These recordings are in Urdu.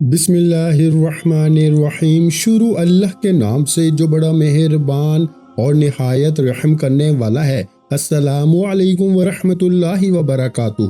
بسم اللہ الرحمن الرحیم۔ شروع اللہ کے نام سے جو بڑا مہربان اور نہایت رحم کرنے والا ہے۔ السلام علیکم ورحمۃ اللہ وبرکاتہ۔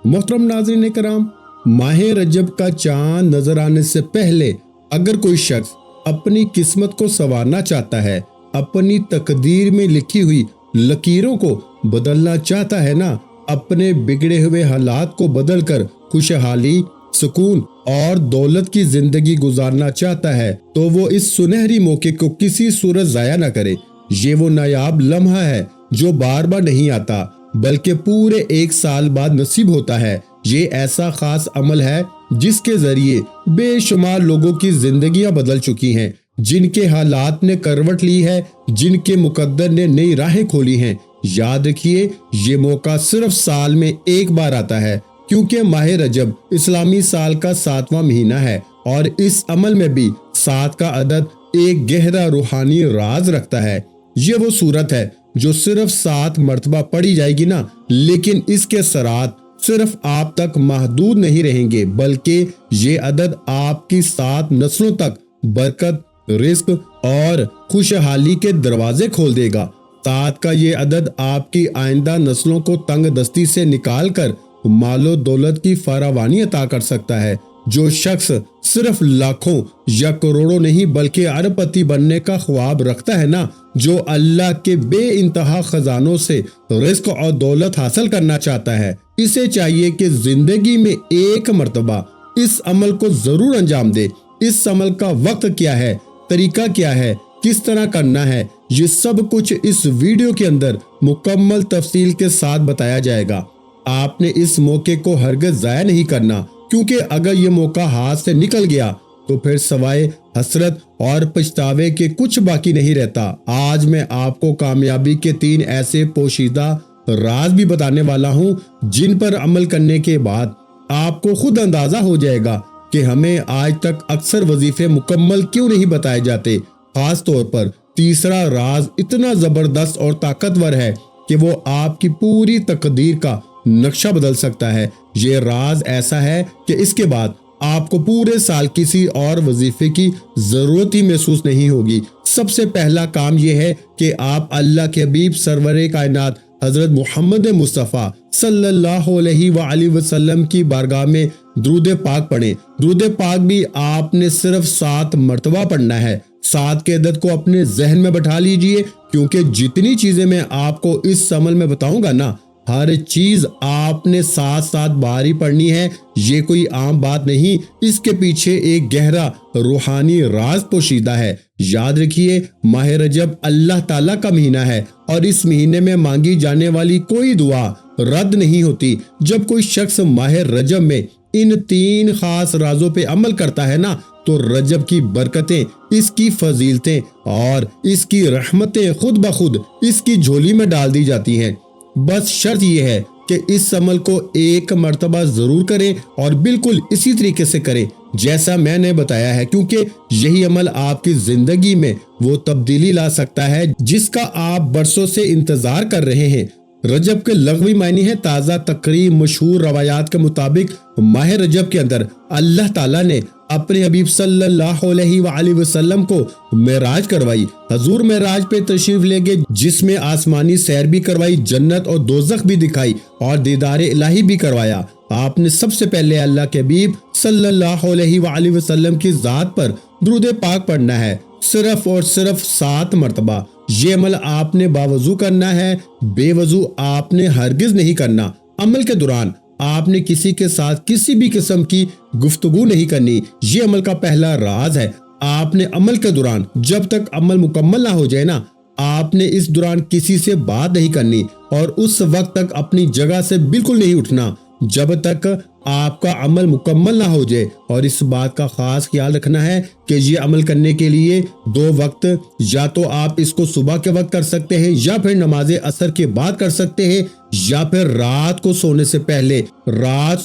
محترم ناظرین کرام، ماہ رجب کا چاند نظر آنے سے پہلے اگر کوئی شخص اپنی قسمت کو سنوارنا چاہتا ہے، اپنی تقدیر میں لکھی ہوئی لکیروں کو بدلنا چاہتا ہے نا، اپنے بگڑے ہوئے حالات کو بدل کر خوشحالی، سکون اور دولت کی زندگی گزارنا چاہتا ہے، تو وہ اس سنہری موقع کو کسی صورت ضائع نہ کرے۔ یہ وہ نایاب لمحہ ہے جو بار بار نہیں آتا بلکہ پورے ایک سال بعد نصیب ہوتا ہے۔ یہ ایسا خاص عمل ہے جس کے ذریعے بے شمار لوگوں کی زندگیاں بدل چکی ہیں، جن کے حالات نے کروٹ لی ہے، جن کے مقدر نے نئی راہیں کھولی ہیں۔ یاد رکھیے، یہ موقع صرف سال میں ایک بار آتا ہے، کیونکہ ماہ رجب اسلامی سال کا 7واں مہینہ ہے، اور اس عمل میں بھی 7 کا عدد ایک گہرا روحانی راز رکھتا ہے۔ یہ وہ صورت ہے جو صرف 7 مرتبہ پڑھی جائے گی نا، لیکن اس کے اثرات صرف آپ تک محدود نہیں رہیں گے، بلکہ یہ عدد آپ کی 7 نسلوں تک برکت، رزق اور خوشحالی کے دروازے کھول دے گا۔ 7 کا یہ عدد آپ کی آئندہ نسلوں کو تنگ دستی سے نکال کر مال و دولت کی فراوانی عطا کر سکتا ہے۔ جو شخص صرف لاکھوں یا کروڑوں نہیں بلکہ ارب پتی بننے کا خواب رکھتا ہے نا، جو اللہ کے بے انتہا خزانوں سے رزق اور دولت حاصل کرنا چاہتا ہے، اسے چاہیے کہ زندگی میں ایک مرتبہ اس عمل کو ضرور انجام دے۔ اس عمل کا وقت کیا ہے، طریقہ کیا ہے، کس طرح کرنا ہے، یہ سب کچھ اس ویڈیو کے اندر مکمل تفصیل کے ساتھ بتایا جائے گا۔ آپ نے اس موقع کو ہرگز ضائع نہیں کرنا، کیونکہ اگر یہ موقع ہاتھ سے نکل گیا تو پھر سوائے حسرت اور پچھتاوے کے کچھ باقی نہیں رہتا۔ آج میں آپ کو کامیابی کے 3 ایسے پوشیدہ راز بھی بتانے والا ہوں جن پر عمل کرنے کے بعد آپ کو خود اندازہ ہو جائے گا کہ ہمیں آج تک اکثر وظیفے مکمل کیوں نہیں بتائے جاتے۔ خاص طور پر تیسرا راز اتنا زبردست اور طاقتور ہے کہ وہ آپ کی پوری تقدیر کا نقشہ بدل سکتا ہے۔ یہ راز ایسا ہے کہ اس کے بعد آپ کو پورے سال کسی اور وظیفے کی ضرورت ہی محسوس نہیں ہوگی۔ سب سے پہلا کام یہ ہے کہ آپ اللہ کے حبیب سرور کائنات حضرت محمد مصطفیٰ صلی اللہ علیہ وآلہ وسلم کی بارگاہ میں درود پاک پڑھیں۔ درود پاک بھی آپ نے صرف 7 مرتبہ پڑھنا ہے۔ 7 کے عدد کو اپنے ذہن میں بٹھا لیجئے، کیونکہ جتنی چیزیں میں آپ کو اس عمل میں بتاؤں گا نا، ہر چیز آپ نے 7 بار ہی پڑھنی ہے۔ یہ کوئی عام بات نہیں، اس کے پیچھے ایک گہرا روحانی راز پوشیدہ ہے۔ یاد رکھیے، ماہ رجب اللہ تعالیٰ کا مہینہ ہے، اور اس مہینے میں مانگی جانے والی کوئی دعا رد نہیں ہوتی۔ جب کوئی شخص ماہ رجب میں ان 3 خاص رازوں پہ عمل کرتا ہے نا، تو رجب کی برکتیں، اس کی فضیلتیں اور اس کی رحمتیں خود بخود اس کی جھولی میں ڈال دی جاتی ہیں۔ بس شرط یہ ہے کہ اس عمل کو ایک مرتبہ ضرور کریں، اور بالکل اسی طریقے سے کریں جیسا میں نے بتایا ہے، کیونکہ یہی عمل آپ کی زندگی میں وہ تبدیلی لا سکتا ہے جس کا آپ برسوں سے انتظار کر رہے ہیں۔ رجب کے لغوی معنی ہے تازہ تقریر۔ مشہور روایات کے مطابق ماہ رجب کے اندر اللہ تعالیٰ نے اپنے حبیب صلی اللہ علیہ وآلہ وسلم کو معراج کروائی۔ حضور معراج پہ تشریف لے گئے، جس میں آسمانی سیر بھی کروائی، جنت اور دوزخ بھی دکھائی، اور دیدار الہی بھی کروایا۔ آپ نے سب سے پہلے اللہ کے حبیب صلی اللہ علیہ وآلہ وسلم کی ذات پر درود پاک پڑھنا ہے، صرف اور صرف 7 مرتبہ۔ یہ عمل آپ نے باوضو کرنا ہے، بے وضو آپ نے ہرگز نہیں کرنا۔ عمل کے دوران آپ نے کسی کے ساتھ کسی بھی قسم کی گفتگو نہیں کرنی۔ یہ عمل کا پہلا راز ہے۔ آپ نے عمل کے دوران، جب تک عمل مکمل نہ ہو جائے نا، آپ نے اس دوران کسی سے بات نہیں کرنی، اور اس وقت تک اپنی جگہ سے بالکل نہیں اٹھنا جب تک آپ کا عمل مکمل نہ ہو جائے۔ اور اس بات کا خاص خیال رکھنا ہے کہ یہ عمل کرنے کے لیے 2 وقت، یا تو آپ اس کو صبح کے وقت کر سکتے ہیں، یا پھر نماز عصر کے بعد کر سکتے ہیں، یا پھر رات کو سونے سے پہلے۔ رات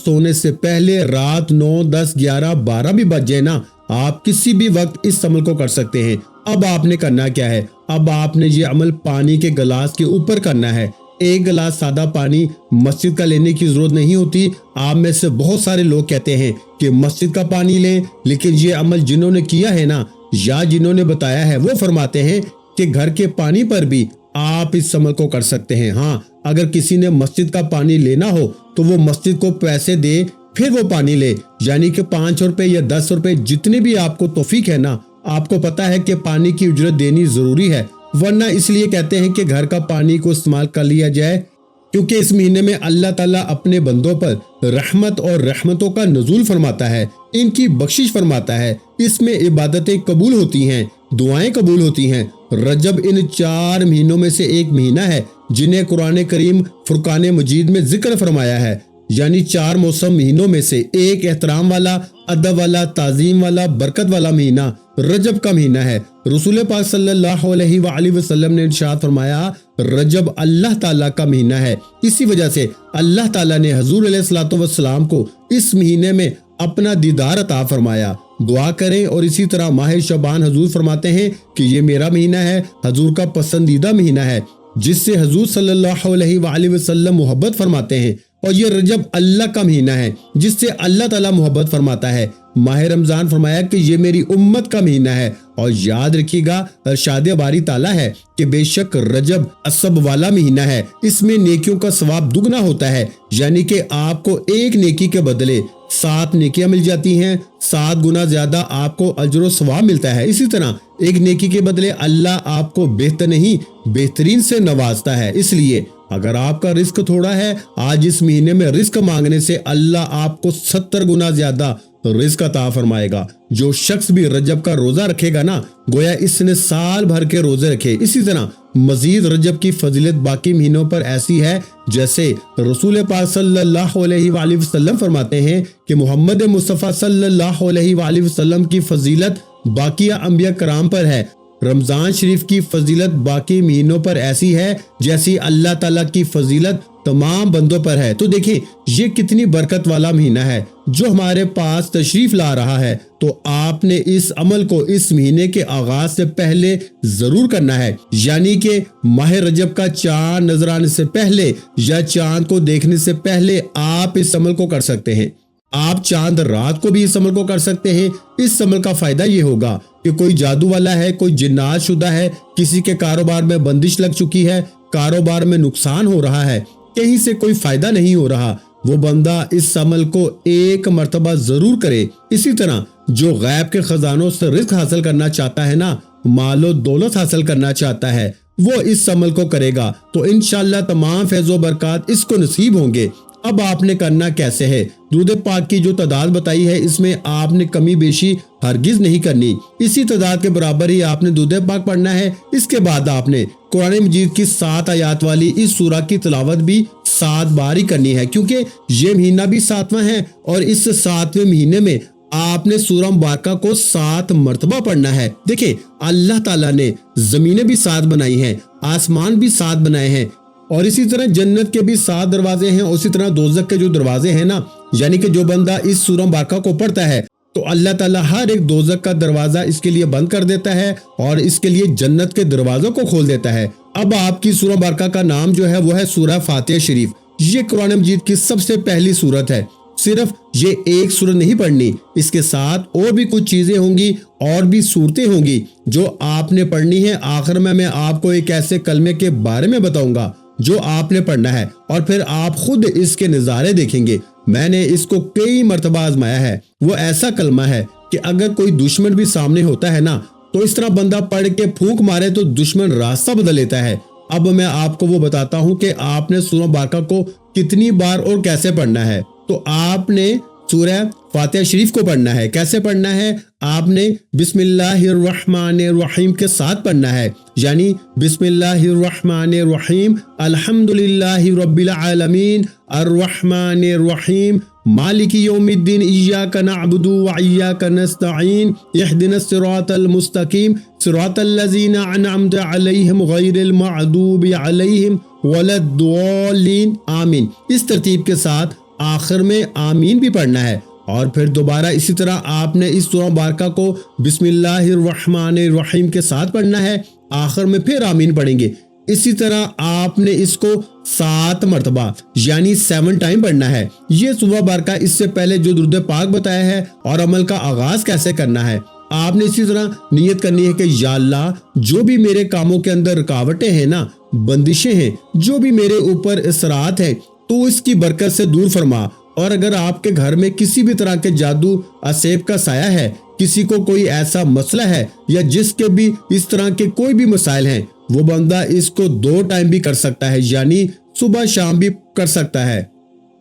9، 10، 11، 12 بھی بج جائے نا، آپ کسی بھی وقت اس عمل کو کر سکتے ہیں۔ اب آپ نے کرنا کیا ہے؟ اب آپ نے یہ عمل پانی کے گلاس کے اوپر کرنا ہے۔ ایک گلاس سادہ پانی مسجد کا لینے کی ضرورت نہیں ہوتی۔ آپ میں سے بہت سارے لوگ کہتے ہیں کہ مسجد کا پانی لیں، لیکن یہ عمل جنہوں نے کیا ہے نا، یا جنہوں نے بتایا ہے، وہ فرماتے ہیں کہ گھر کے پانی پر بھی آپ اس عمل کو کر سکتے ہیں۔ ہاں، اگر کسی نے مسجد کا پانی لینا ہو تو وہ مسجد کو پیسے دے، پھر وہ پانی لے، یعنی کہ 5 روپے یا 10 روپے جتنے بھی آپ کو توفیق ہے نا، آپ کو پتا ہے کہ پانی کی اجرت دینی ضروری ہے، ورنہ اس لیے کہتے ہیں کہ گھر کا پانی کو استعمال کر لیا جائے، کیونکہ اس مہینے میں اللہ تعالیٰ اپنے بندوں پر رحمت اور رحمتوں کا نزول فرماتا ہے، ان کی بخشش فرماتا ہے، اس میں عبادتیں قبول ہوتی ہیں، دعائیں قبول ہوتی ہیں۔ رجب ان 4 مہینوں میں سے ایک مہینہ ہے جنہیں قرآن کریم فرقان مجید میں ذکر فرمایا ہے، یعنی 4 موسم مہینوں میں سے ایک احترام والا، ادب والا، تعظیم والا، برکت والا مہینہ رجب کا مہینہ ہے۔ رسول پاک صلی اللہ علیہ وآلہ وسلم نے ارشاد فرمایا، رجب اللہ تعالیٰ کا مہینہ ہے، اسی وجہ سے اللہ تعالیٰ نے حضور علیہ الصلوۃ والسلام کو اس مہینے میں اپنا دیدار عطا فرمایا۔ دعا کریں، اور اسی طرح ماہ شعبان حضور فرماتے ہیں کہ یہ میرا مہینہ ہے، حضور کا پسندیدہ مہینہ ہے، جس سے حضور صلی اللہ علیہ وآلہ وسلم محبت فرماتے ہیں، اور یہ رجب اللہ کا مہینہ ہے جس سے اللہ تعالیٰ محبت فرماتا ہے۔ ماہ رمضان فرمایا کہ یہ میری امت کا مہینہ ہے، اور یاد رکھیے گا ارشاد باری تعالیٰ ہے کہ بے شک رجب عصب والا مہینہ ہے، اس میں نیکیوں کا ثواب دگنا ہوتا ہے، یعنی کہ آپ کو ایک نیکی کے بدلے 7 نیکیاں مل جاتی ہیں، 7 گنا زیادہ آپ کو اجر و ثواب ملتا ہے۔ اسی طرح ایک نیکی کے بدلے اللہ آپ کو بہتر نہیں بہترین سے نوازتا ہے۔ اس لیے اگر آپ کا رزق تھوڑا ہے، آج اس مہینے میں رزق مانگنے سے اللہ آپ کو 70 گنا زیادہ رزق عطا فرمائے گا۔ جو شخص بھی رجب کا روزہ رکھے گا نا، گویا اس نے سال بھر کے روزے رکھے۔ اسی طرح مزید رجب کی فضیلت باقی مہینوں پر ایسی ہے جیسے رسول پاک صلی اللہ علیہ وآلہ وسلم فرماتے ہیں کہ محمد مصطفیٰ صلی اللہ علیہ وآلہ وسلم کی فضیلت باقیہ انبیاء کرام پر ہے۔ رمضان شریف کی فضیلت باقی مہینوں پر ایسی ہے جیسی اللہ تعالیٰ کی فضیلت تمام بندوں پر ہے۔ تو دیکھیں یہ کتنی برکت والا مہینہ ہے جو ہمارے پاس تشریف لا رہا ہے، تو آپ نے اس عمل کو اس مہینے کے آغاز سے پہلے ضرور کرنا ہے، یعنی کہ ماہ رجب کا چاند نظر آنے سے پہلے یا چاند کو دیکھنے سے پہلے آپ اس عمل کو کر سکتے ہیں۔ آپ چاند رات کو بھی اس عمل کو کر سکتے ہیں۔ اس عمل کا فائدہ یہ ہوگا کہ کوئی جادو والا ہے، کوئی جنات شدہ ہے، کسی کے کاروبار میں بندش لگ چکی ہے، کاروبار میں نقصان ہو رہا ہے، کہیں سے کوئی فائدہ نہیں ہو رہا، وہ بندہ اس عمل کو ایک مرتبہ ضرور کرے۔ اسی طرح جو غیب کے خزانوں سے رزق حاصل کرنا چاہتا ہے نا، مال و دولت حاصل کرنا چاہتا ہے، وہ اس عمل کو کرے گا تو انشاءاللہ تمام فیض و برکات اس کو نصیب ہوں گے۔ اب آپ نے کرنا کیسے ہے؟ درود پاک کی جو تعداد بتائی ہے اس میں آپ نے کمی بیشی ہرگز نہیں کرنی، اسی تعداد کے برابر ہی آپ نے درود پاک پڑھنا ہے۔ اس کے بعد آپ نے قرآن مجید کی 7 آیات والی اس سورہ کی تلاوت بھی 7 بار ہی کرنی ہے، کیونکہ یہ مہینہ بھی 7واں ہے، اور اس 7ویں مہینے میں آپ نے سورہ مبارکہ کو 7 مرتبہ پڑھنا ہے۔ دیکھیں اللہ تعالیٰ نے زمینیں بھی 7 بنائی ہیں، آسمان بھی 7 بنائے ہیں، اور اسی طرح جنت کے بھی 7 دروازے ہیں، اور اسی طرح دوزخ کے جو دروازے ہیں نا، یعنی کہ جو بندہ اس سورہ مبارکہ کو پڑھتا ہے تو اللہ تعالیٰ ہر ایک دوزخ کا دروازہ اس کے لیے بند کر دیتا ہے اور اس کے لیے جنت کے دروازوں کو کھول دیتا ہے۔ اب آپ کی سورہ مبارکہ کا نام جو ہے وہ ہے سورہ فاتحہ شریف۔ یہ قرآن مجید کی سب سے پہلی سورت ہے۔ صرف یہ ایک سورت نہیں پڑھنی، اس کے ساتھ اور بھی کچھ چیزیں ہوں گی اور بھی صورتیں ہوں گی جو آپ نے پڑھنی ہے۔ آخر میں آپ کو ایک ایسے کلمے کے بارے میں بتاؤں گا جو آپ نے پڑھنا ہے، اور پھر آپ خود اس کے نظارے دیکھیں گے۔ میں نے اس کو کئی مرتبہ آزمایا ہے۔ وہ ایسا کلمہ ہے کہ اگر کوئی دشمن بھی سامنے ہوتا ہے نا، تو اس طرح بندہ پڑھ کے پھونک مارے تو دشمن راستہ بدل لیتا ہے۔ اب میں آپ کو وہ بتاتا ہوں کہ آپ نے سورہ مبارکہ کو کتنی بار اور کیسے پڑھنا ہے۔ تو آپ نے سورہ فاتحہ شریف کو پڑھنا ہے۔ کیسے پڑھنا ہے؟ آپ نے بسم اللہ الرحمن الرحیم کے ساتھ پڑھنا ہے، یعنی بسم اللہ الرحمن الرحیم الحمدللہ رب العالمین الرحمن الرحیم مالک یوم الدین ایاک نعبد و ایاک نستعین اہدنا الصراط المستقیم صراط الذین انعمت علیہم غیر المغضوب علیہم ولا الضالین آمین۔ اس ترتیب کے ساتھ آخر میں آمین بھی پڑھنا ہے، اور پھر دوبارہ اسی طرح آپ نے اس سورہ مبارکہ کو بسم اللہ الرحمن الرحیم کے ساتھ پڑھنا ہے، آخر میں پھر آمین پڑھیں گے۔ اسی طرح آپ نے اس کو 7 مرتبہ یعنی 7 ٹائم پڑھنا ہے۔ یہ صبح بارکہ اس سے پہلے جو درود پاک بتایا ہے اور عمل کا آغاز کیسے کرنا ہے، آپ نے اسی طرح نیت کرنی ہے کہ یا اللہ جو بھی میرے کاموں کے اندر رکاوٹیں ہیں نا، بندشیں ہیں، جو بھی میرے اوپر اثرات ہیں، تو اس کی برکت سے دور فرما۔ اور اگر آپ کے گھر میں کسی بھی طرح کے جادو اسیب کا سایہ ہے، کسی کو کوئی ایسا مسئلہ ہے یا جس کے بھی اس طرح کے کوئی بھی مسائل ہیں، وہ بندہ اس کو 2 ٹائم بھی کر سکتا ہے، یعنی صبح شام بھی کر سکتا ہے،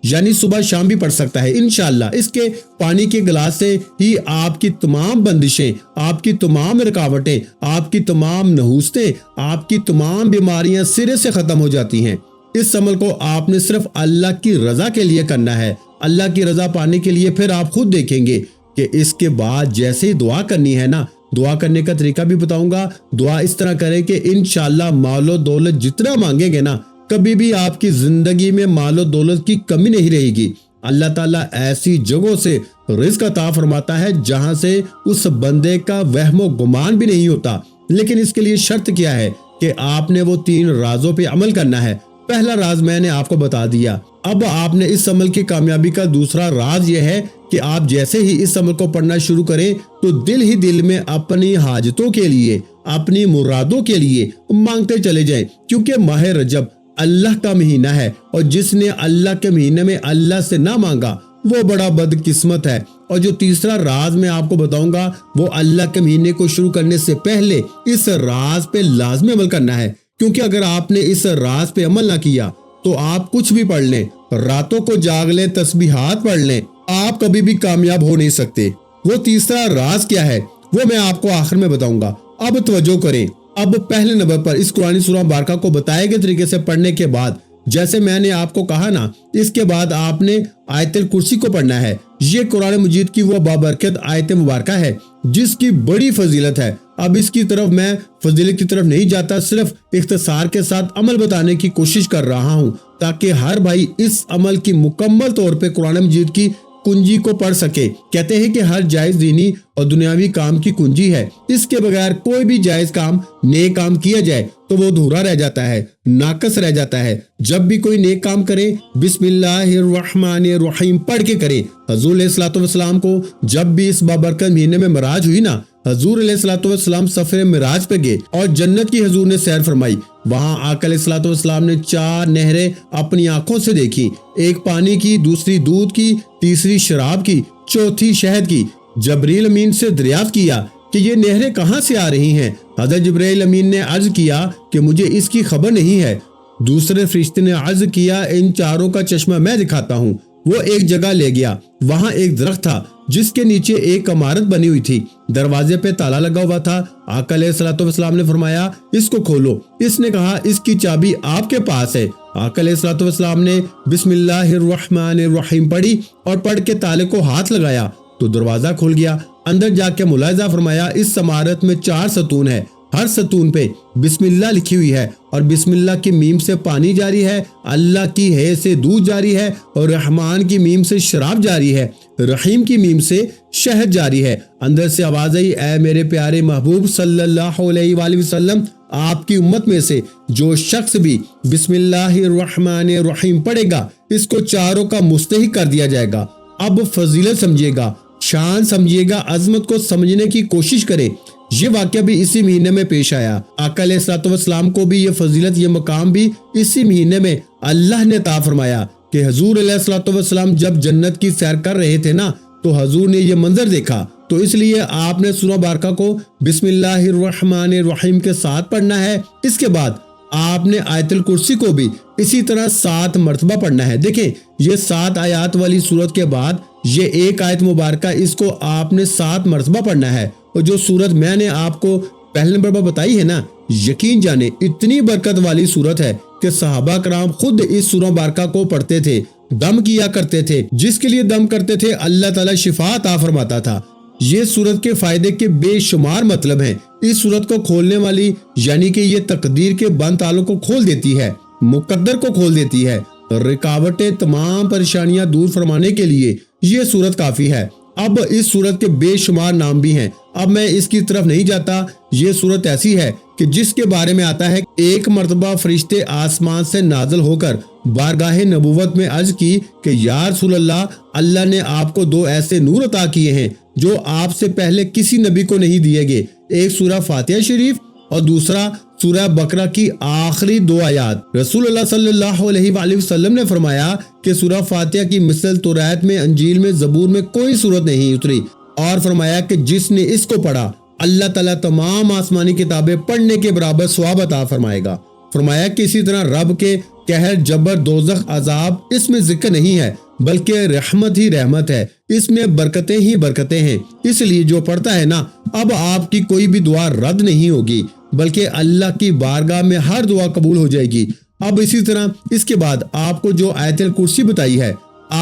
یعنی صبح شام بھی پڑھ سکتا ہے انشاءاللہ۔ اس کے پانی کے گلاس سے ہی آپ کی تمام بندشیں، آپ کی تمام رکاوٹیں، آپ کی تمام نحوستیں، آپ کی تمام بیماریاں سرے سے ختم ہو جاتی ہیں۔ اس عمل کو آپ نے صرف اللہ کی رضا کے لیے کرنا ہے، اللہ کی رضا پانے کے لیے۔ پھر آپ خود دیکھیں گے کہ اس کے بعد جیسے ہی دعا کرنی ہے نا، دعا کرنے کا طریقہ بھی بتاؤں گا۔ دعا اس طرح کریں کہ انشاءاللہ مال و دولت جتنا مانگیں گے نا، کبھی بھی آپ کی زندگی میں مال و دولت کی کمی نہیں رہے گی۔ اللہ تعالیٰ ایسی جگہوں سے رزق عطا فرماتا ہے جہاں سے اس بندے کا وہم و گمان بھی نہیں ہوتا، لیکن اس کے لیے شرط کیا ہے کہ آپ نے وہ 3 رازوں پہ عمل کرنا ہے۔ پہلا راز میں نے آپ کو بتا دیا۔ اب آپ نے اس عمل کی کامیابی کا دوسرا راز یہ ہے کہ آپ جیسے ہی اس عمل کو پڑھنا شروع کریں تو دل ہی دل میں اپنی حاجتوں کے لیے، اپنی مرادوں کے لیے مانگتے چلے جائیں، کیونکہ ماہ رجب اللہ کا مہینہ ہے، اور جس نے اللہ کے مہینے میں اللہ سے نہ مانگا وہ بڑا بدقسمت ہے۔ اور جو تیسرا راز میں آپ کو بتاؤں گا، وہ اللہ کے مہینے کو شروع کرنے سے پہلے اس راز پہ لازمی عمل کرنا ہے، کیونکہ اگر آپ نے اس راز پہ عمل نہ کیا تو آپ کچھ بھی پڑھ لیں، راتوں کو جاگ لیں، تسبیحات پڑھ لیں، آپ کبھی بھی کامیاب ہو نہیں سکتے۔ وہ تیسرا راز کیا ہے وہ میں آپ کو آخر میں بتاؤں گا۔ اب توجہ کریں۔ اب پہلے نمبر پر اس قرآن سورہ مبارکہ کو بتائے گئے طریقے سے پڑھنے کے بعد، جیسے میں نے آپ کو کہا نا، اس کے بعد آپ نے آیت الکرسی کو پڑھنا ہے۔ یہ قرآن مجید کی وہ بابرکت آیت مبارکہ ہے جس کی بڑی فضیلت ہے۔ اب اس کی طرف میں فضیلت کی طرف نہیں جاتا، صرف اختصار کے ساتھ عمل بتانے کی کوشش کر رہا ہوں تاکہ ہر بھائی اس عمل کی مکمل طور پہ قرآن مجید کی کنجی کو پڑھ سکے۔ کہتے ہیں کہ ہر جائز دینی اور دنیاوی کام کی کنجی ہے، اس کے بغیر کوئی بھی جائز کام، نیک کام کیا جائے تو وہ ادھورا رہ جاتا ہے، ناقص رہ جاتا ہے۔ جب بھی کوئی نیک کام کرے بسم اللہ الرحمن الرحیم پڑھ کے کرے۔ حضور علیہ الصلوۃ والسلام کو جب بھی اس بابرکت مہینے میں معراج ہوئی نا، حضور علیہ الصلوۃ والسلام سفر معراج پہ گئے اور جنت کی حضور نے سیر فرمائی۔ وہاں آقا علیہ الصلوۃ والسلام نے 4 نہریں اپنی آنکھوں سے دیکھی، ایک پانی کی، دوسری دودھ کی، تیسری شراب کی، چوتھی شہد کی۔ جبریل امین سے دریافت کیا کہ یہ نہریں کہاں سے آ رہی ہیں؟ حضرت جبریل امین نے عرض کیا کہ مجھے اس کی خبر نہیں ہے۔ دوسرے فرشتے نے عرض کیا ان چاروں کا چشمہ میں دکھاتا ہوں۔ وہ ایک جگہ لے گیا، وہاں ایک درخت تھا جس کے نیچے ایک عمارت بنی ہوئی تھی، دروازے پہ تالا لگا ہوا تھا۔ آقا علیہ الصلوۃ والسلام نے فرمایا اس کو کھولو۔ اس نے کہا اس کی چابی آپ کے پاس ہے۔ آقا علیہ الصلوۃ والسلام نے بسم اللہ الرحمن الرحیم پڑھی اور پڑھ کے تالے کو ہاتھ لگایا تو دروازہ کھل گیا۔ اندر جا کے ملاحظہ فرمایا اس عمارت میں 4 ستون ہے، ہر ستون پہ بسم اللہ لکھی ہوئی ہے، اور بسم اللہ کی میم سے پانی جاری ہے، اللہ کی ہے سے دودھ جاری ہے، اور رحمان کی میم سے شراب جاری ہے، رحیم کی میم سے شہد جاری ہے۔ اندر سے آواز آئی اے میرے پیارے محبوب صلی اللہ علیہ وآلہ وسلم، آپ کی امت میں سے جو شخص بھی بسم اللہ الرحمن الرحیم پڑھے گا اس کو چاروں کا مستحق کر دیا جائے گا۔ اب فضیلت سمجھیے گا، شان سمجھیے گا، عظمت کو سمجھنے کی کوشش کریں۔ یہ واقعہ بھی اسی مہینے میں پیش آیا۔ آقا علیہ الصلوۃ والسلام کو بھی یہ فضیلت، یہ مقام بھی اسی مہینے میں اللہ نے عطا فرمایا کہ حضور علیہ الصلوۃ والسلام جب جنت کی سیر کر رہے تھے نا، تو حضور نے یہ منظر دیکھا، تو اس لیے آپ نے سورہ بارکہ کو بسم اللہ الرحمن الرحیم کے ساتھ پڑھنا ہے۔ اس کے بعد آپ نے آیت الکرسی کو بھی اسی طرح 7 مرتبہ پڑھنا ہے۔ دیکھیں یہ 7 آیات والی سورت کے بعد یہ ایک آیت مبارکہ، اس کو آپ نے 7 مرتبہ پڑھنا ہے۔ اور جو سورت میں نے آپ کو پہلے نمبر پر بتائی ہے نا، یقین جانے اتنی برکت والی سورت ہے کہ صحابہ کرام خود اس سورہ مبارکہ کو پڑھتے تھے، دم کیا کرتے تھے، جس کے لیے دم کرتے تھے اللہ تعالیٰ شفا عطا فرماتا تھا۔ یہ سورت کے فائدے کے بے شمار مطلب ہیں۔ اس سورت کو کھولنے والی یعنی کہ یہ تقدیر کے بند تالوں کو کھول دیتی ہے، مقدر کو کھول دیتی ہے، رکاوٹیں، تمام پریشانیاں دور فرمانے کے لیے یہ سورت کافی ہے۔ اب اس سورت کے بے شمار نام بھی ہیں، اب میں اس کی طرف نہیں جاتا۔ یہ سورت ایسی ہے کہ کہ جس کے بارے میں آتا ہے ایک مرتبہ فرشتے آسمان سے نازل ہو کر بارگاہ نبوت میں عرض کی کہ یا رسول اللہ، اللہ نے آپ کو 2 ایسے نور عطا کیے ہیں جو آپ سے پہلے کسی نبی کو نہیں دیے گئے، ایک سورہ فاتحہ شریف اور دوسرا سورہ بقرہ کی آخری 2 آیات۔ رسول اللہ صلی اللہ علیہ وآلہ وسلم نے فرمایا کہ سورہ فاتحہ کی مثل توریت میں، انجیل میں، زبور میں کوئی صورت نہیں اتری، اور فرمایا کہ جس نے اس کو پڑھا اللہ تعالیٰ تمام آسمانی کتابیں پڑھنے کے برابر ثواب عطا فرمائے گا۔ فرمایا کہ اسی طرح رب کے قہر، جبر، دوزخ، عذاب اس میں ذکر نہیں ہے، بلکہ رحمت ہی رحمت ہے، اس میں برکتیں ہی برکتیں ہیں۔ اس لیے جو پڑھتا ہے نا، اب آپ کی کوئی بھی دعا رد نہیں ہوگی، بلکہ اللہ کی بارگاہ میں ہر دعا قبول ہو جائے گی۔ اب اسی طرح اس کے بعد آپ کو جو آیت الکرسی بتائی ہے،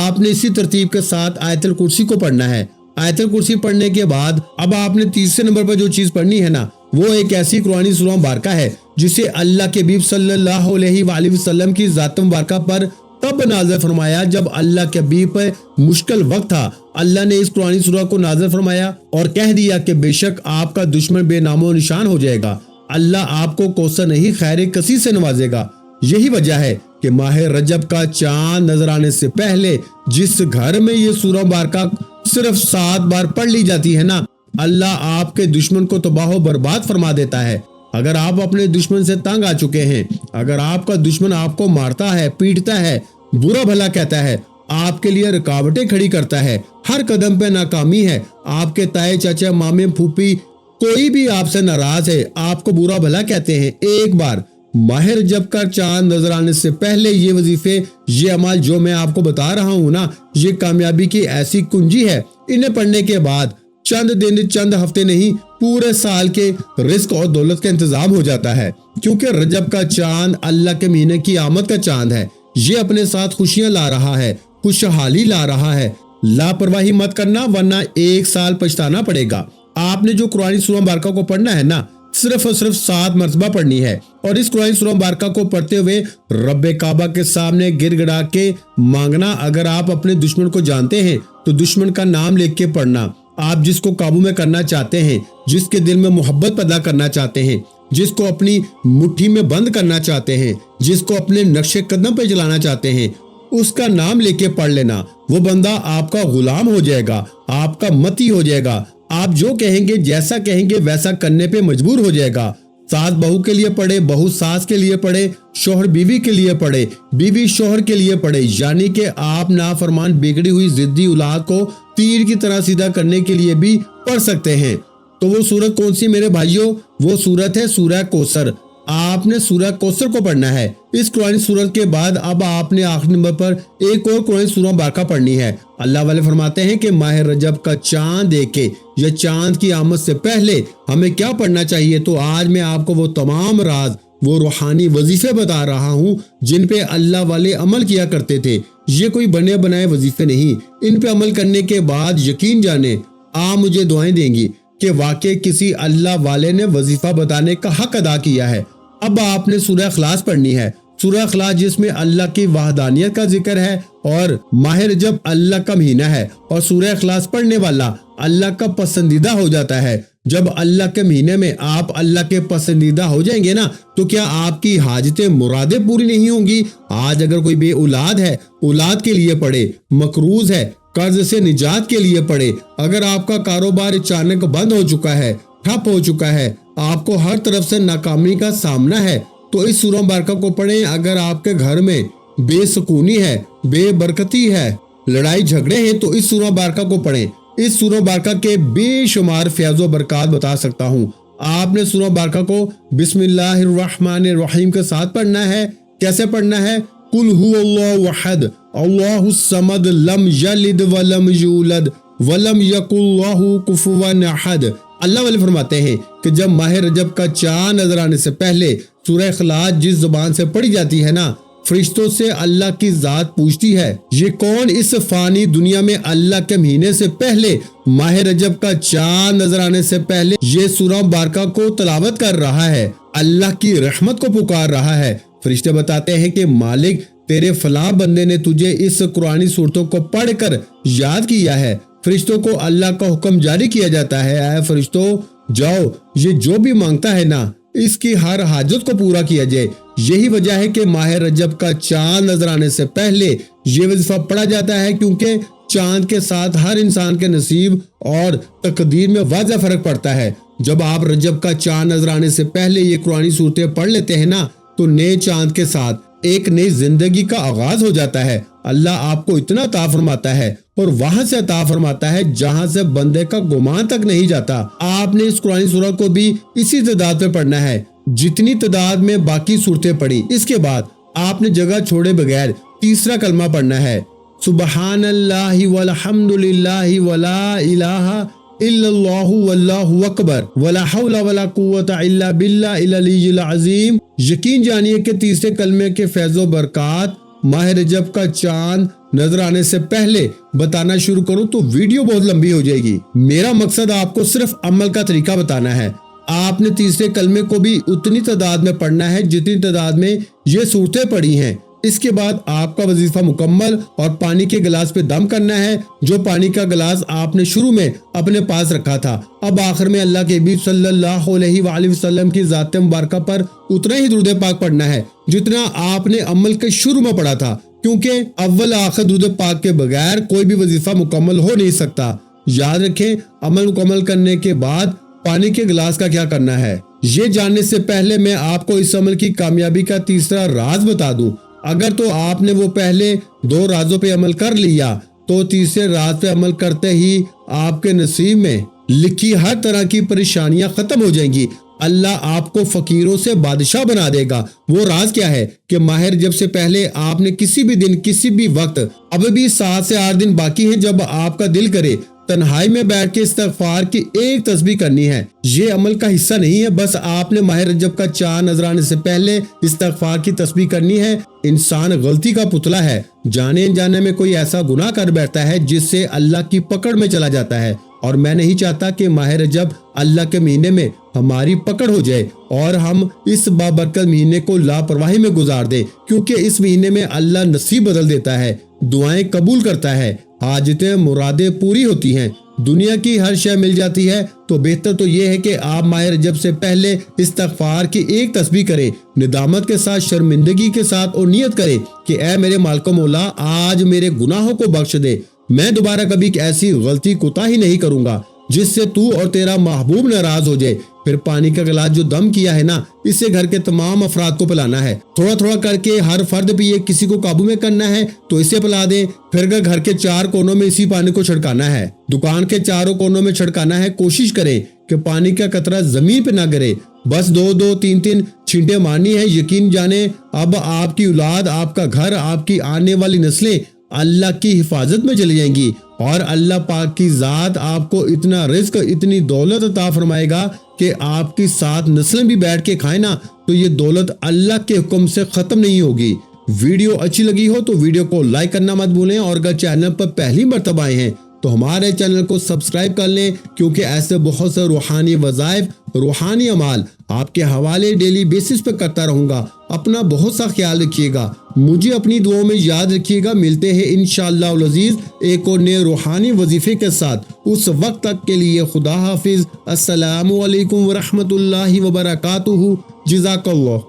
آپ نے اسی ترتیب کے ساتھ آیت الکرسی کو پڑھنا ہے۔ آیت الکرسی پڑھنے کے بعد اب آپ نے تیسرے نمبر پر جو چیز پڑھنی ہے نا، وہ ایک ایسی قرآنی سورہ مبارکہ ہے جسے اللہ کے حبیب صلی اللہ علیہ وآلہ وسلم کی ذات مبارکہ پر تب نازل فرمایا جب اللہ کے حبیب پر مشکل وقت تھا۔ اللہ نے اس قرآنی سورہ کو نازل فرمایا اور کہہ دیا کہ بے شک آپ کا دشمن بے نام و نشان ہو جائے گا، اللہ آپ کو کوثر نہیں خیر کثیر سے نوازے گا۔ یہی وجہ ہے کہ ماہ رجب کا چاند نظر آنے سے پہلے جس گھر میں یہ سورہ مبارکہ صرف 7 بار پڑھ لی جاتی ہے نا، اللہ آپ کے دشمن کو تباہ و برباد فرما دیتا ہے۔ اگر آپ اپنے دشمن سے تنگ آ چکے ہیں، اگر آپ کا دشمن آپ کو مارتا ہے، پیٹتا ہے، برا بھلا کہتا ہے، آپ کے لیے رکاوٹیں کھڑی کرتا ہے، ہر قدم پہ ناکامی ہے، آپ کے تائے، چاچا، مامے، پھوپھی کوئی بھی آپ سے ناراض ہے، آپ کو برا بھلا کہتے ہیں، ایک بار ماہ رجب کا چاند نظر آنے سے پہلے یہ وظیفے، یہ عمل جو میں آپ کو بتا رہا ہوں نا، یہ کامیابی کی ایسی کنجی ہے۔ انہیں پڑھنے کے بعد چند دن، چند ہفتے نہیں، پورے سال کے رزق اور دولت کا انتظام ہو جاتا ہے، کیونکہ رجب کا چاند اللہ کے مہینے کی آمد کا چاند ہے۔ یہ اپنے ساتھ خوشیاں لا رہا ہے، خوشحالی لا رہا ہے۔ لاپرواہی مت کرنا ورنہ 1 سال پچھتانا پڑے گا۔ آپ نے جو قرآن سورہ مبارکہ کو پڑھنا ہے نا، صرف اور صرف 7 مرتبہ پڑھنی ہے، اور اس قرآن سورہ مبارکہ کو پڑھتے ہوئے رب کعبہ کے سامنے گر گڑا کے مانگنا۔ اگر آپ اپنے دشمن کو جانتے ہیں تو دشمن کا نام لکھ کے پڑھنا۔ آپ جس کو قابو میں کرنا چاہتے ہیں، جس کے دل میں محبت پیدا کرنا چاہتے ہیں، جس کو اپنی مٹھی میں بند کرنا چاہتے ہیں، جس کو اپنے نقش قدم پہ چلانا چاہتے ہیں، اس کا نام لے کے پڑھ لینا۔ وہ بندہ آپ کا غلام ہو جائے گا، آپ کا متی ہو جائے گا، آپ جو کہیں گے، جیسا کہیں گے ویسا کرنے پہ مجبور ہو جائے گا۔ ساس بہو کے لیے پڑھے، بہو ساس کے لیے پڑھے، شوہر بیوی کے لیے پڑھے، بیوی شوہر کے لیے پڑھے، یعنی کہ آپ نافرمان بگڑی ہوئی ضدی اولاد کو تیر کی طرح سیدھا کرنے کے لیے بھی پڑھ سکتے ہیں۔ تو وہ سورت کون سی میرے بھائیوں؟ وہ سورت ہے سورہ کوثر۔ آپ نے سورہ کوثر کو پڑھنا ہے۔ اس قرآن سورت کے بعد اب آپ نے آخری نمبر پر ایک اور قرآن سورہ مبارکہ پڑھنی ہے۔ اللہ والے فرماتے ہیں کہ ماہ رجب کا چاند دیکھ کے یا چاند کی آمد سے پہلے ہمیں کیا پڑھنا چاہیے، تو آج میں آپ کو وہ تمام راز، وہ روحانی وظیفے بتا رہا ہوں جن پہ اللہ والے عمل کیا کرتے تھے۔ یہ کوئی بنے بنائے وظیفے نہیں، ان پہ عمل کرنے کے بعد یقین جانے آپ مجھے دعائیں دیں گی کہ واقعی کسی اللہ والے نے وظیفہ بتانے کا حق ادا کیا ہے۔ اب آپ نے سورہ اخلاص پڑھنی ہے۔ سورہ اخلاص جس میں اللہ کی وحدانیت کا ذکر ہے اور ماہ رجب اللہ کا مہینہ ہے، اور سورہ اخلاص پڑھنے والا اللہ کا پسندیدہ ہو جاتا ہے۔ جب اللہ کے مہینے میں آپ اللہ کے پسندیدہ ہو جائیں گے نا، تو کیا آپ کی حاجتیں مرادیں پوری نہیں ہوں گی؟ آج اگر کوئی بے اولاد ہے، اولاد کے لیے پڑھے، مقروض ہے، قرض سے نجات کے لیے پڑھے، اگر آپ کا کاروبار اچانک بند ہو چکا ہے، ٹھپ ہو چکا ہے، آپ کو ہر طرف سے ناکامی کا سامنا ہے، تو اس سورہ مبارکہ کو پڑھیں۔ اگر آپ کے گھر میں بے سکونی ہے، بے برکتی ہے، لڑائی جھگڑے ہیں، تو اس سورہ مبارکہ کو پڑھیں۔ اس سورہ مبارکہ کے بے شمار فیض و برکات بتا سکتا ہوں۔ آپ نے سورہ مبارکہ کو بسم اللہ الرحمن الرحیم کے ساتھ پڑھنا ہے۔ کیسے پڑھنا ہے؟ قل هو اللہ احد اللہ الصمد لم یلد ولم یولد ولم یکن لہ کفوا احد۔ اللہ والے فرماتے ہیں کہ جب ماہ رجب کا چاند نظر آنے سے پہلے سورہ اخلاص جس زبان سے پڑھی جاتی ہے نا، فرشتوں سے اللہ کی ذات پوچھتی ہے، یہ کون اس فانی دنیا میں اللہ کے مہینے سے پہلے، ماہ رجب کا چاند نظر آنے سے پہلے یہ سورہ مبارکہ کو تلاوت کر رہا ہے، اللہ کی رحمت کو پکار رہا ہے؟ فرشتے بتاتے ہیں کہ مالک، تیرے فلاں بندے نے تجھے اس قرآنی صورتوں کو پڑھ کر یاد کیا ہے۔ فرشتوں کو اللہ کا حکم جاری کیا جاتا ہے، اے فرشتوں جاؤ، یہ جو بھی مانگتا ہے نا اس کی ہر حاجت کو پورا کیا جائے۔ یہی وجہ ہے کہ ماہ رجب کا چاند نظر آنے سے پہلے یہ وظیفہ پڑھا جاتا ہے، کیونکہ چاند کے ساتھ ہر انسان کے نصیب اور تقدیر میں واضح فرق پڑتا ہے۔ جب آپ رجب کا چاند نظر آنے سے پہلے یہ قرآنی صورتیں پڑھ لیتے ہیں نا، تو نئے چاند کے ساتھ ایک نئی زندگی کا آغاز ہو جاتا ہے۔ اللہ آپ کو اتنا عطا فرماتا ہے اور وہاں سے عطا فرماتا ہے جہاں سے بندے کا گمان تک نہیں جاتا۔ آپ نے اس قرآنی سورہ کو بھی اسی تعداد میں پڑھنا ہے جتنی تعداد میں باقی صورتیں پڑھی۔ اس کے بعد آپ نے جگہ چھوڑے بغیر تیسرا کلمہ پڑھنا ہے، سبحان اللہ والحمد للہ ولا الہ الا اللہ واللہ اکبر ولا حول ولا قوت الا باللہ العلی العظیم۔ یقین جانیے کہ تیسرے کلمے کے فیض و برکات ماہ رجب کا چاند نظر آنے سے پہلے بتانا شروع کروں تو ویڈیو بہت لمبی ہو جائے گی۔ میرا مقصد آپ کو صرف عمل کا طریقہ بتانا ہے۔ آپ نے تیسرے کلمے کو بھی اتنی تعداد میں پڑھنا ہے جتنی تعداد میں یہ صورتیں پڑھی ہیں۔ اس کے بعد آپ کا وظیفہ مکمل اور پانی کے گلاس پہ دم کرنا ہے، جو پانی کا گلاس آپ نے شروع میں اپنے پاس رکھا تھا۔ اب آخر میں اللہ کے حبیب صلی اللہ علیہ وآلہ وسلم کی ذات مبارکہ پر اتنا ہی درود پاک پڑھنا ہے جتنا آپ نے عمل کے شروع میں پڑھا تھا، کیونکہ اول آخر درود پاک کے بغیر کوئی بھی وظیفہ مکمل ہو نہیں سکتا۔ یاد رکھیں، عمل مکمل کرنے کے بعد پانی کے گلاس کا کیا کرنا ہے۔ یہ جاننے سے پہلے میں آپ کو اس عمل کی کامیابی کا تیسرا راز بتا دوں۔ اگر تو آپ نے وہ پہلے دو رازوں پہ عمل کر لیا تو تیسرے راز پہ عمل کرتے ہی آپ کے نصیب میں لکھی ہر طرح کی پریشانیاں ختم ہو جائیں گی۔ اللہ آپ کو فقیروں سے بادشاہ بنا دے گا۔ وہ راز کیا ہے کہ ماہ رجب سے پہلے آپ نے کسی بھی دن کسی بھی وقت، اب بھی 7 سے 8 دن باقی ہیں، جب آپ کا دل کرے تنہائی میں بیٹھ کے استغفار کی ایک تسبیح کرنی ہے۔ یہ عمل کا حصہ نہیں ہے، بس آپ نے ماہ رجب کا چاند نظر آنے سے پہلے استغفار کی تسبیح کرنی ہے۔ انسان غلطی کا پتلا ہے، جانے انجانے میں کوئی ایسا گناہ کر بیٹھتا ہے جس سے اللہ کی پکڑ میں چلا جاتا ہے، اور میں نہیں چاہتا کہ ماہ رجب اللہ کے مہینے میں ہماری پکڑ ہو جائے اور ہم اس بابرکت مہینے کو لاپرواہی میں گزار دیں، کیونکہ اس مہینے میں اللہ نصیب بدل دیتا ہے، دعائیں قبول کرتا ہے، حاجتیں مرادیں پوری ہوتی ہیں، دنیا کی ہر شے مل جاتی ہے۔ تو بہتر تو یہ ہے کہ آپ ماہ رجب سے پہلے استغفار کی ایک تسبیح کریں، ندامت کے ساتھ، شرمندگی کے ساتھ، اور نیت کریں کہ اے میرے مالک و مولا، آج میرے گناہوں کو بخش دے، میں دوبارہ کبھی ایسی غلطی کوتاہی نہیں کروں گا جس سے تو اور تیرا محبوب ناراض ہو جائے۔ پھر پانی کا گلاس جو دم کیا ہے نا، اسے گھر کے تمام افراد کو پلانا ہے، تھوڑا تھوڑا کر کے ہر فرد پیے، کسی کو قابو میں کرنا ہے تو اسے پلا دیں۔ پھر گھر کے 4 کونوں میں اسی پانی کو چھڑکانا ہے، دکان کے چاروں کونوں میں چھڑکانا ہے۔ کوشش کریں کہ پانی کا قطرہ زمین پہ نہ گرے، بس 2-2 3-3 چھینٹیں مارنی ہے۔ یقین جانیں، اب آپ کی اولاد، آپ کا گھر، آپ کی آنے والی نسلیں اللہ کی حفاظت میں چلی جائیں گی، اور اللہ پاک کی ذات آپ کو اتنا رزق، اتنی دولت عطا فرمائے گا کہ آپ کی 7 نسلیں بھی بیٹھ کے کھائیں نا تو یہ دولت اللہ کے حکم سے ختم نہیں ہوگی۔ ویڈیو اچھی لگی ہو تو ویڈیو کو لائک کرنا مت بھولیں، اور اگر چینل پر پہلی مرتبہ آئے ہیں تو ہمارے چینل کو سبسکرائب کر لیں، کیونکہ ایسے بہت سے روحانی وظائف، روحانی اعمال آپ کے حوالے ڈیلی بیسس پہ کرتا رہوں گا۔ اپنا بہت سا خیال رکھیے گا، مجھے اپنی دعاؤں میں یاد رکھیے گا۔ ملتے ہیں انشاءاللہ العزیز ایک اور نئے روحانی وظیفے کے ساتھ، اس وقت تک کے لیے خدا حافظ۔ السلام علیکم ورحمۃ اللہ وبرکاتہ۔ جزاک اللہ۔